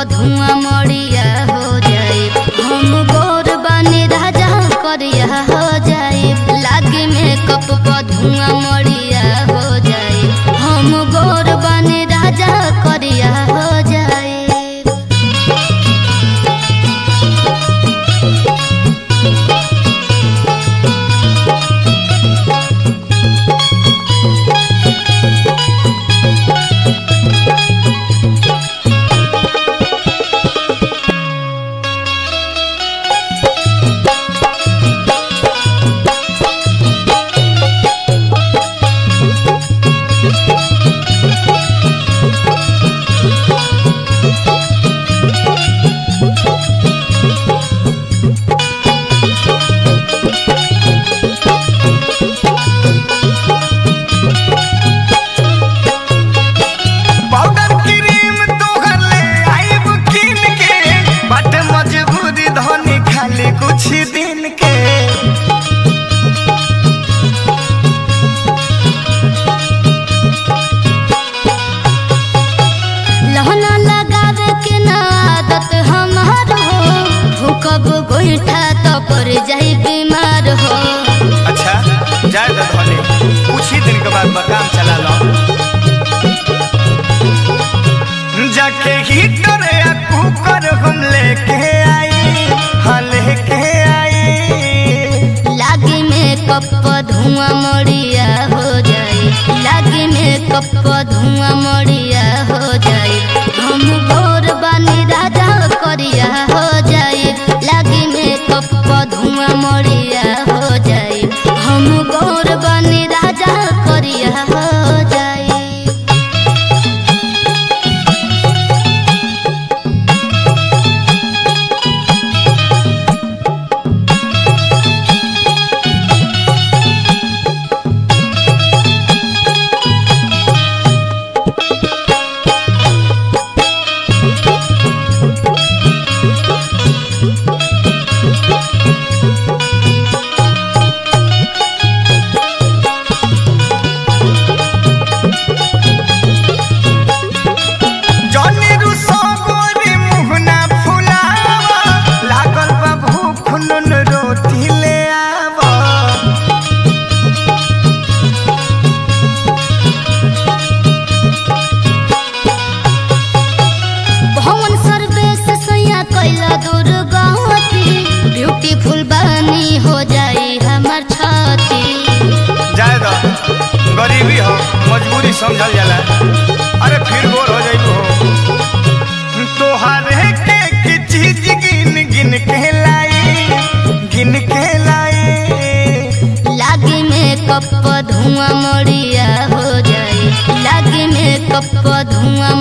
धुआं मड़िया हो जाए। हम गोर बने राजा करिया हो जाए। लागे मेकअप पर धुआं मड़िया हो जाए। हम गोर बने राजा करिया हो जाए। कुछ दिन के लहना लगावे के ना आदत हमार हो। भूकब गोईठा तो पर जाई बीमार हो। अच्छा जाए तो धोनी कुछ ही दिन के बाद मकान चला लो। जाके हीटर या कुकर हम लेके आई। हाँ लेके आई। लागे मेकअप पर धुआं मड़िया हो जाए। लागे मेकअप पर धुआं मड़िया हो जाए। हम गोर बनी राजा करिया हो जाए। लागे मेकअप पर धुआं मड़िया हो जाए। हम गोर बनी राजा करिया हो जाए। ब्यूटीफुल बानी हो जाए हमार छाती। जाए दो गरीबी हो मजबूरी समझल जाला। अरे फिर गोर हो जाई हो। तोहारे के चीज गिन गिन के लाई। गिन के लाई। लागे मेकअप पर धुआं मड़िया हो जाए। लागे मेकअप पर धुआं